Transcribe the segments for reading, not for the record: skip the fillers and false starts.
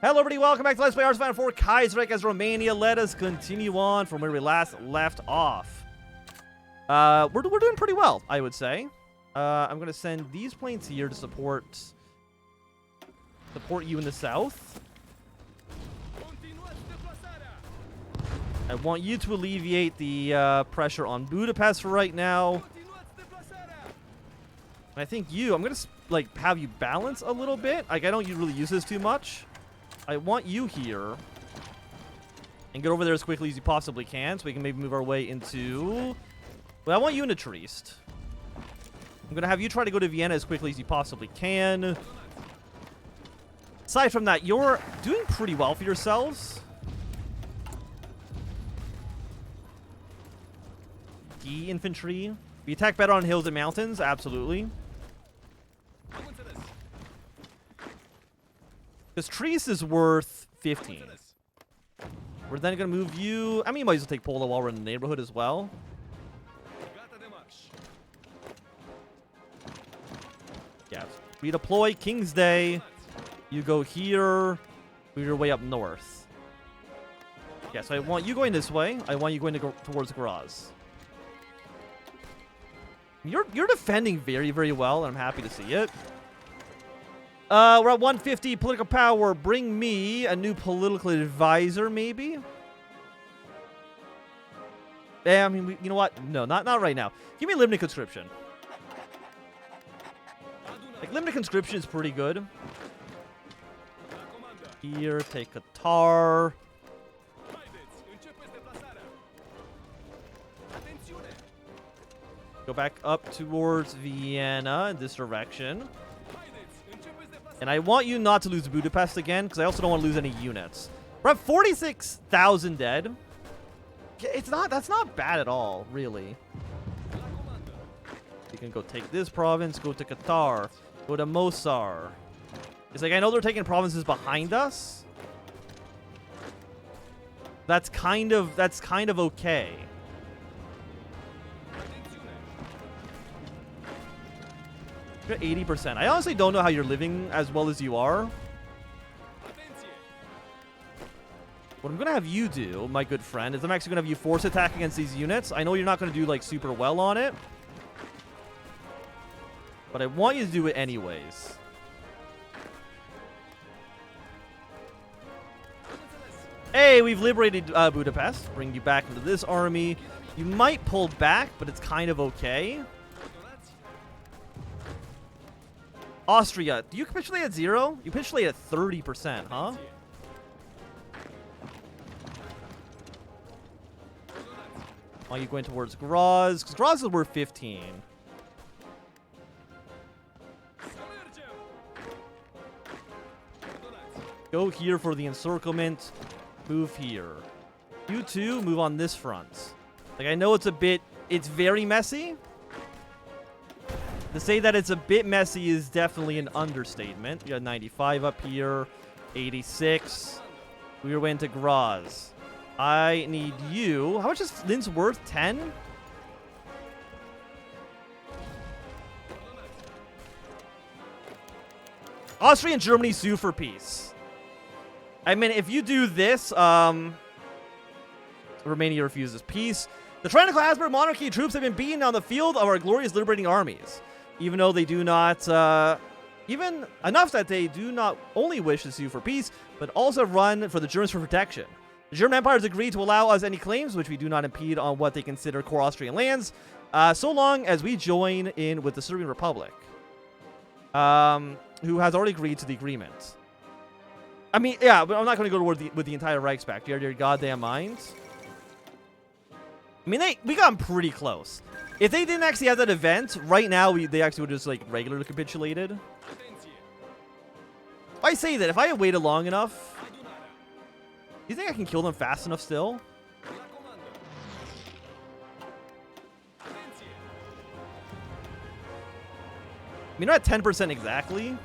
Hello everybody, welcome back to Let's Play HOI4 Kaiserreich Romania. Let us continue on from where we last left off. We're doing pretty well, I would say. I'm going to send these planes here to support you in the south. I want you to alleviate the pressure on Budapest for right now. And I think I'm going to have you balance a little bit. Like, I don't really use this too much. I want you here and get over there as quickly as you possibly can so we can maybe move our way into... Well, I want you into Trieste. I'm going to have you try to go to Vienna as quickly as you possibly can. Aside from that, you're doing pretty well for yourselves. D infantry. We attack better on hills and mountains, absolutely. Because Trieste is worth 15. We're then going to move you... I mean, you might as well take Polo while we're in the neighborhood as well. Yeah. Redeploy King's Day. You go here. Move your way up north. Yeah, so I want you going this way. I want you going to go towards Graz. You're defending very, very well, and I'm happy to see it. We're at 150 political power. Bring me a new political advisor, maybe? Yeah, I mean, you know what? No, not right now. Give me limited conscription. Like, limited conscription is pretty good. Here, take Qatar. Go back up towards Vienna in this direction. And I want you not to lose Budapest again, because I also don't want to lose any units. We're at 46,000 dead. That's not bad at all, really. You can go take this province, go to Qatar, go to Mosar. It's like, I know they're taking provinces behind us. That's kind of okay. You're at 80%. I honestly don't know how you're living as well as you are. What I'm going to have you do, my good friend, is I'm actually going to have you force attack against these units. I know you're not going to do, like, super well on it. But I want you to do it anyways. Hey, we've liberated Budapest. Bring you back into this army. You might pull back, but it's kind of okay. Austria, do you capitulate at 0? You capitulate at 30%, huh? Why are you going towards Graz? Because Graz is worth 15. Go here for the encirclement. Move here. You two, move on this front. Like, I know it's very messy. To say that it's a bit messy is definitely an understatement. You got 95 up here, 86. We went to Graz. I need you. How much is Linz worth? 10? Austria and Germany sue for peace. I mean, if you do this, Romania refuses peace. The tyrannical Habsburg monarchy troops have been beaten on the field of our glorious liberating armies. Even though they do not, even enough that they do not only wish to sue for peace, but also run for the Germans for protection. The German Empire has agreed to allow us any claims which we do not impede on what they consider core Austrian lands, so long as we join in with the Serbian Republic, who has already agreed to the agreement. I mean, yeah, but I'm not going to go to war with the entire Reichspact. You're out of your goddamn minds. I mean, we got pretty close. If they didn't actually have that event, right now, they actually would have just, like, regularly capitulated. I say that, if I had waited long enough, do you think I can kill them fast enough still? I mean, not at 10% exactly.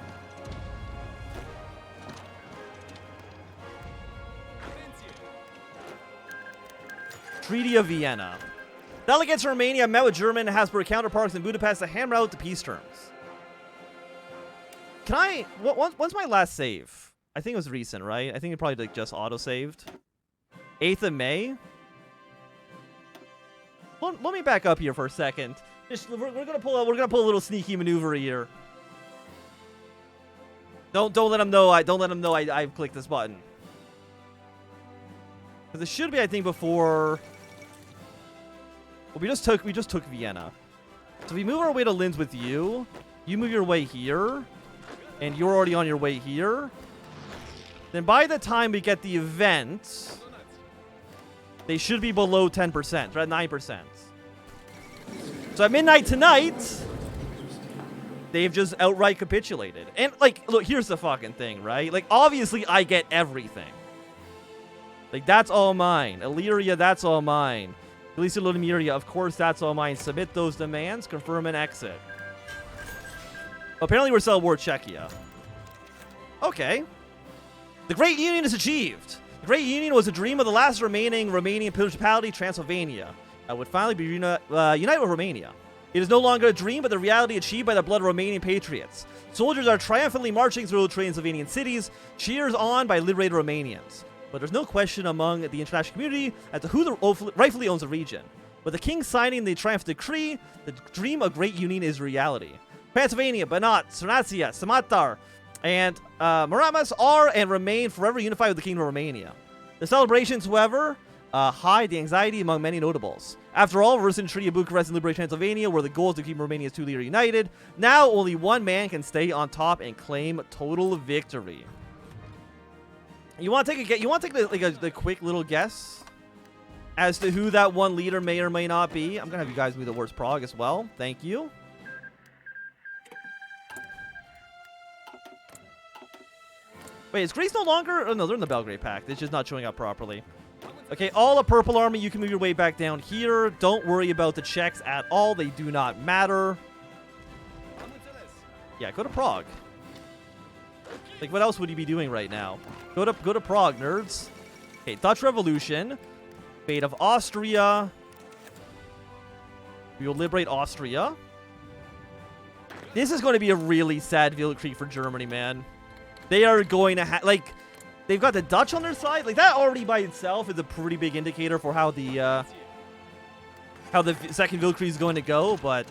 Treaty of Vienna. Delegates from Romania met with German and Habsburg counterparts in Budapest to hammer out the peace terms. Can I... When's my last save? I think it was recent, right? I think it probably like just auto-saved. 8th of May. Let me back up here for a second. We're gonna pull a little sneaky maneuver here. Don't let them know I've clicked this button. Because it should be, I think, before. Well, we just took Vienna. So if we move our way to Linz with you, you move your way here, and you're already on your way here. Then by the time we get the event, they should be below 10%, right? 9%. So at midnight tonight, they've just outright capitulated. And, like, look, here's the fucking thing, right? Like, obviously, I get everything. Like, that's all mine. Illyria, that's all mine. Galicia, Lodomeria, of course, that's all mine. Submit those demands. Confirm and exit. Apparently, we're still at war Czechia. Okay. The Great Union is achieved. The Great Union was a dream of the last remaining Romanian principality, Transylvania. Would finally be united with Romania. It is no longer a dream, but the reality achieved by the blood of Romanian patriots. Soldiers are triumphantly marching through Transylvanian cities, cheers on by liberated Romanians. But there's no question among the international community as to who rightfully owns the region. With the king signing the triumph decree, the dream of Great Union is reality. Pennsylvania, Banat, Sarnatia, Samatar, and Maramas are and remain forever unified with the Kingdom of Romania. The celebrations, however, hide the anxiety among many notables. After all, Versailles Treaty of Bucharest and Liberate Transylvania were the goals to keep Romania truly united. Now only one man can stay on top and claim total victory. You want to take a quick little guess as to who that one leader may or may not be? I'm gonna have you guys move the worst Prague as well. Thank you. Wait, is Greece no longer? Oh no, they're in the Belgrade Pact. It's just not showing up properly. Okay, all the purple army, you can move your way back down here. Don't worry about the Czechs at all. They do not matter. Yeah, go to Prague. Like, what else would you be doing right now? Go to Prague, nerds. Okay, Dutch Revolution. Fate of Austria. We will liberate Austria. This is going to be a really sad Krieg for Germany, man. They are going to like, they've got the Dutch on their side. Like, that already by itself is a pretty big indicator for how the second Weltkrieg is going to go. But,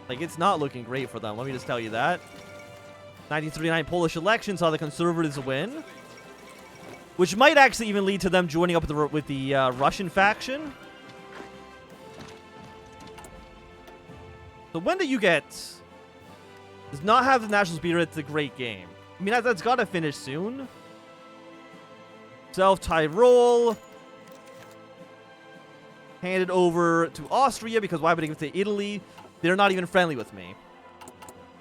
like, it's not looking great for them. Let me just tell you that. 1939 Polish election saw the Conservatives win, which might actually even lead to them joining up with the Russian faction. So when do you get... Does not have the national spirit. It's a great game. I mean, that's got to finish soon. South Tyrol. Handed over to Austria because why would I give it to Italy? They're not even friendly with me.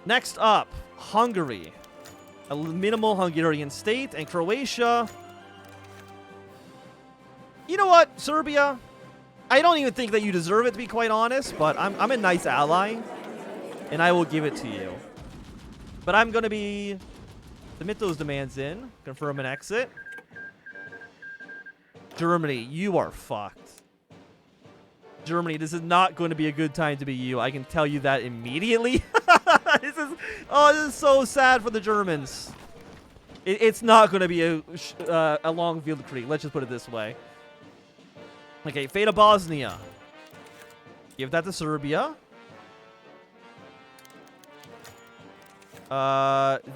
Next up, Hungary. A minimal Hungarian state. And Croatia. You know what, Serbia? I don't even think that you deserve it, to be quite honest. But I'm a nice ally. And I will give it to you. But I'm going to be... Submit those demands in. Confirm and exit. Germany, you are fucked. Germany, this is not going to be a good time to be you. I can tell you that immediately. This is so sad for the Germans. It's not going to be a long Weltkrieg. Let's just put it this way. Okay, fate of Bosnia. Give that to Serbia.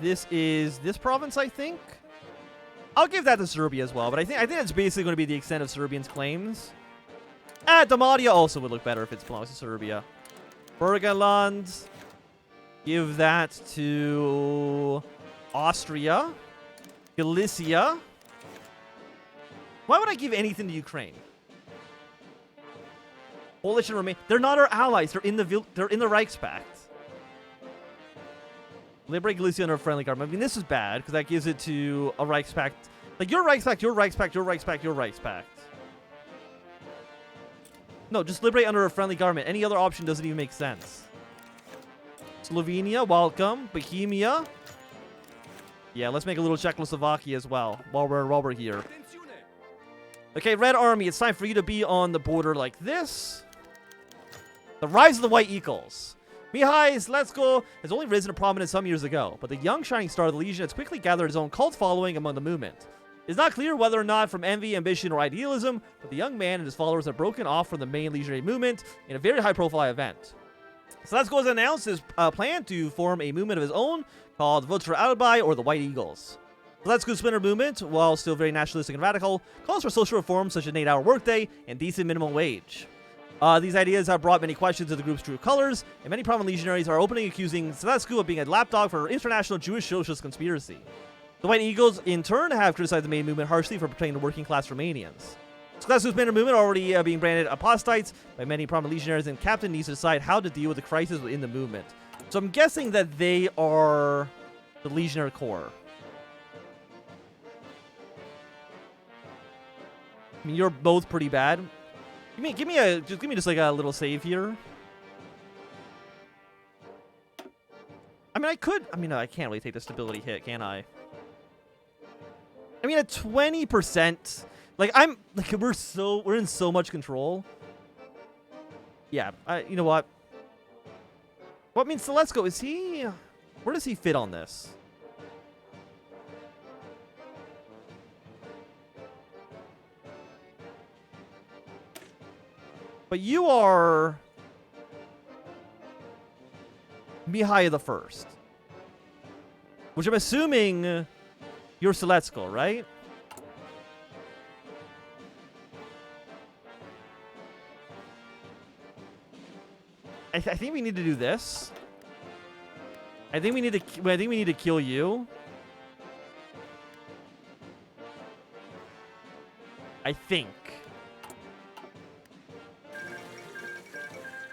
This is this province, I think. I'll give that to Serbia as well, but I think that's basically going to be the extent of Serbians' claims. Dalmatia also would look better if it belongs to Serbia. Burgenland. Give that to Austria. Galicia. Why would I give anything to Ukraine? Polish and Romania. They're not our allies. They're in the Reichspakt. Liberate Galicia under a friendly government. I mean, this is bad because that gives it to a Reichspakt. Like, your Reichspakt, your Reichspakt, your Reichspakt, your Reichspakt. No, just liberate under a friendly government. Any other option doesn't even make sense. Slovenia, welcome. Bohemia. Yeah, let's make a little Czechoslovakia as well while we're here. Okay, Red Army, it's time for you to be on the border like this. The Rise of the White Eagles. Mihai Sletsko has only risen to prominence some years ago, but the young shining star of the Legion has quickly gathered his own cult following among the movement. It's not clear whether or not from envy, ambition, or idealism, but the young man and his followers have broken off from the main legionary movement in a very high-profile event. Sletsko has announced his plan to form a movement of his own called WWII, or the White Eagles. Sletsko's splinter movement, while still very nationalistic and radical, calls for social reforms such as an 8-hour workday and decent minimum wage. These ideas have brought many questions to the group's true colors, and many prominent legionaries are openly accusing Sletsko of being a lapdog for international Jewish socialist conspiracy. The White Eagles, in turn, have criticized the main movement harshly for portraying the working-class Romanians. Sletsko's splinter movement already being branded apostates by many prominent legionaries, and Captain needs to decide how to deal with the crisis within the movement. So I'm guessing that they are the legionary core. I mean, you're both pretty bad. Give me just like a little save here. I mean, I can't really take the stability hit, can I? I mean, at 20%, like we're in so much control. Yeah, you know what? Well, I mean, so let's go. Where does he fit on this? But you are Mihai the First, which I'm assuming you're Sletsko, right? I think we need to do this. I think we need to kill you. I think.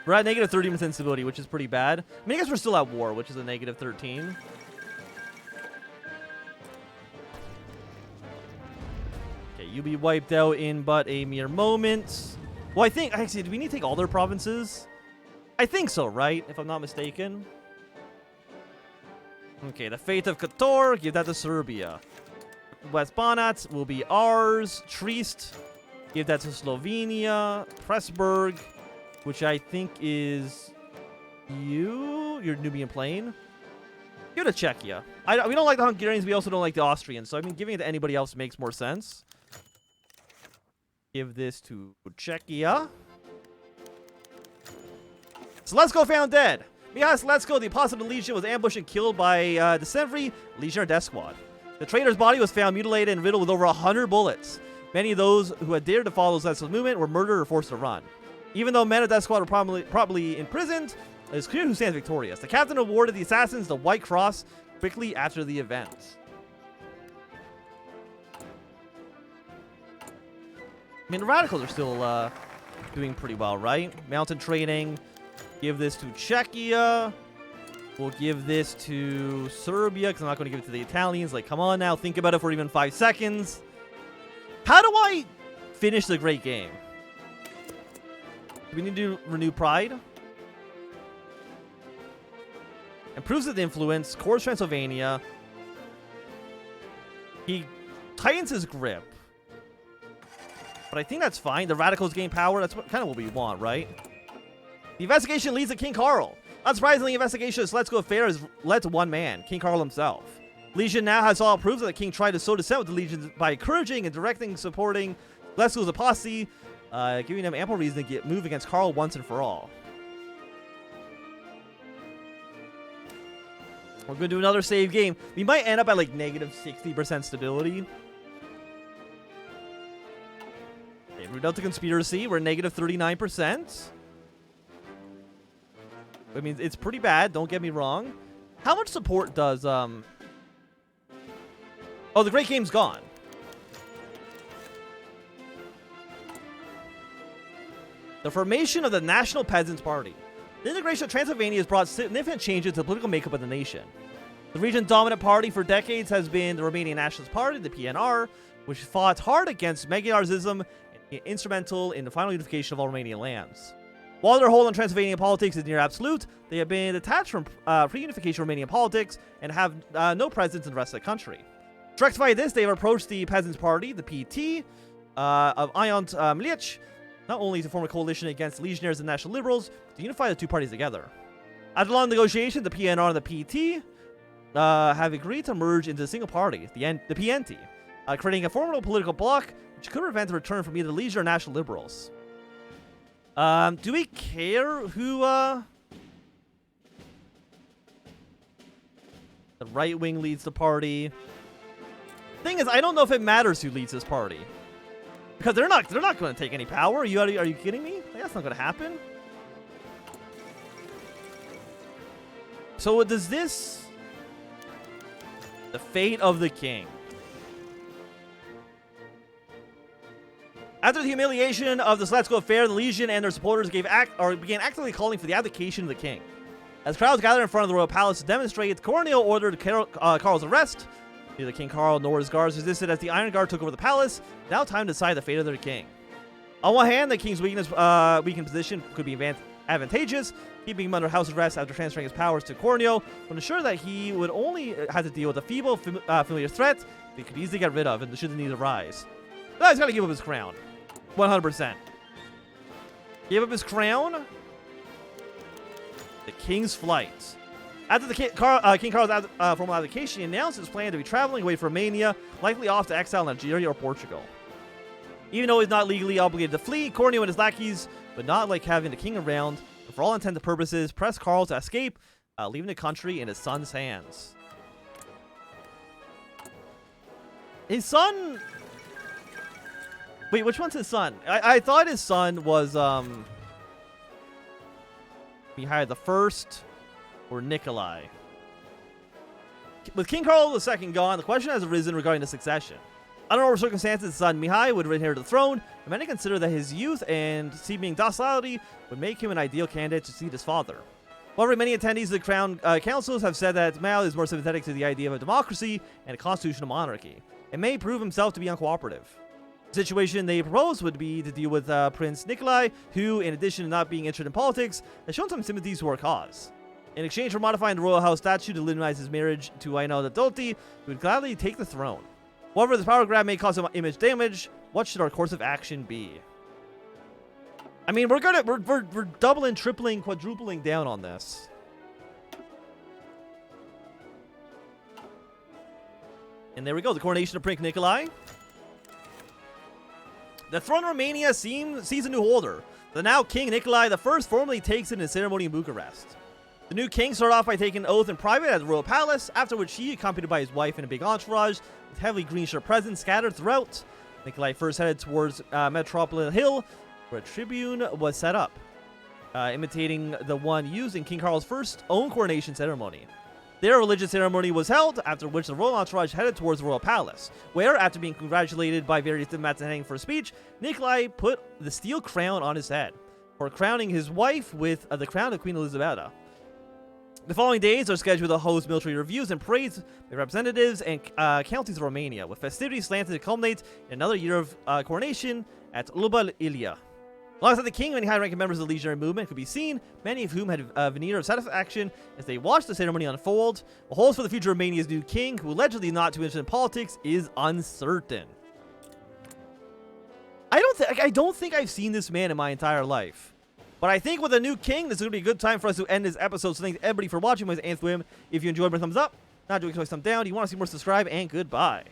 We're at negative 30% stability, which is pretty bad. I mean, I guess we're still at war, which is a negative 13. Okay, you'll be wiped out in but a mere moment. Well, I think, actually, do we need to take all their provinces? I think so, right? If I'm not mistaken. Okay, the fate of Kotor, give that to Serbia. West Banat will be ours. Trieste, give that to Slovenia. Pressburg, which I think is your Nubian Plain. Give it to Czechia. We don't like the Hungarians. We also don't like the Austrians. So, I mean, giving it to anybody else makes more sense. Give this to Czechia. Sletsko found dead. Mihai Sletsko, the apostle of the Legion, was ambushed and killed by Decemvri Legionnaire Death Squad. The traitor's body was found mutilated and riddled with over 100 bullets. Many of those who had dared to follow Sletsko's movement were murdered or forced to run. Even though men of Death Squad were probably imprisoned, it is clear who stands victorious. The captain awarded the assassins the White Cross quickly after the event. I mean, the Radicals are still doing pretty well, right? Mountain training. Give this to Czechia. We'll give this to Serbia, because I'm not going to give it to the Italians. Like, come on now. Think about it for even 5 seconds. How do I finish the great game? Do we need to renew pride? Improves his influence. Cores Transylvania. He tightens his grip. But I think that's fine. The Radicals gain power. That's kind of what we want, right? The investigation leads to King Carl. Unsurprisingly, the investigation of Sletsko affair has led to one man, King Carl himself. Legion now has all proof that the king tried to sow dissent with the Legion by encouraging and directing, supporting Sletsko's apostasy, giving them ample reason to move against Carl once and for all. We're going to do another save game. We might end up at like negative 60% stability. Okay, root out the conspiracy. We're negative 39%. I mean, it's pretty bad. Don't get me wrong. How much support does, Oh, the Great Game's gone. The formation of the National Peasants' Party. The integration of Transylvania has brought significant changes to the political makeup of the nation. The region's dominant party for decades has been the Romanian Nationalist Party, the PNR, which fought hard against Magyarism and instrumental in the final unification of all Romanian lands. While their hold on Transylvanian politics is near absolute, they have been detached from pre-unification Romanian politics and have no presence in the rest of the country. To rectify this, they have approached the Peasants' Party, the PT, of Ion Mliec, not only to form a coalition against legionnaires and national liberals, but to unify the two parties together. After long negotiation, the PNR and the PT have agreed to merge into a single party, the PNT, creating a formidable political bloc which could prevent the return from either Leisure or National Liberals. Do we care who the right wing leads the party? Thing is, I don't know if it matters who leads this party, because they're not going to take any power. Are you kidding me? Like, that's not going to happen. So does this... The fate of the king. After the humiliation of the Slatsko affair, the Legion and their supporters began actively calling for the abdication of the king. As crowds gathered in front of the royal palace to demonstrate, Corneo ordered Karl's arrest. Neither King Karl nor his guards resisted as the Iron Guard took over the palace. Now time to decide the fate of their king. On one hand, the king's weakened position could be advantageous, keeping him under house arrest after transferring his powers to Corneo, would ensure that he would only have to deal with a feeble, familiar threat he could easily get rid of and should the need arise. But he's got to give up his crown. 100%. Give up his crown. The king's flight. After the King Carl's formal abdication, he announced his plan to be traveling away from Romania, likely off to exile in Algeria or Portugal. Even though he's not legally obligated to flee, Corneo and his lackeys would not like having the king around, and for all intents and purposes, pressed Karl to escape, leaving the country in his son's hands. His son... Wait, which one's his son? I thought his son was, Mihai the First or Nikolai. With King Karl II gone, the question has arisen regarding the succession. Under normal circumstances, his son Mihai would inherit the throne, and many consider that his youth and seeming docility would make him an ideal candidate to succeed his father. However, many attendees of the Crown Councils have said that Mihai is more sympathetic to the idea of a democracy and a constitutional monarchy, and may prove himself to be uncooperative. The situation they propose would be to deal with Prince Nikolai, who, in addition to not being interested in politics, has shown some sympathies to our cause. In exchange for modifying the royal house statute to legitimize his marriage to Aino Doti, he would gladly take the throne. However, this power grab may cause some image damage. What should our course of action be? I mean, we're doubling, tripling, quadrupling down on this. And there we go, the coronation of Prince Nikolai. The throne of Romania sees a new holder. The now King Nikolai I formally takes it in a ceremony in Bucharest. The new king started off by taking an oath in private at the royal palace, after which he, accompanied by his wife and a big entourage, with heavily green shirt presents scattered throughout. Nikolai first headed towards Metropolitan Hill, where a tribune was set up, imitating the one used in King Karl's first own coronation ceremony. There, a religious ceremony was held, after which the royal entourage headed towards the royal palace, where, after being congratulated by various diplomats and heading for a speech, Nikolai put the steel crown on his head, for crowning his wife with the crown of Queen Elizabeth. The following days are scheduled to host military reviews and parades by representatives and counties of Romania, with festivities slanted to culminate in another year of coronation at WWII. Alongside the king, many high-ranking members of the legionary movement could be seen, many of whom had a veneer of satisfaction as they watched the ceremony unfold. The holds for the future of Romania's new king, who allegedly not too interested in politics, is uncertain. I don't think I've seen this man in my entire life. But I think with a new king, this is going to be a good time for us to end this episode. So thanks everybody for watching. My name is Anthem. If you enjoyed, thumbs up. Not doing so, thumbs down. If you want to see more, subscribe, and goodbye.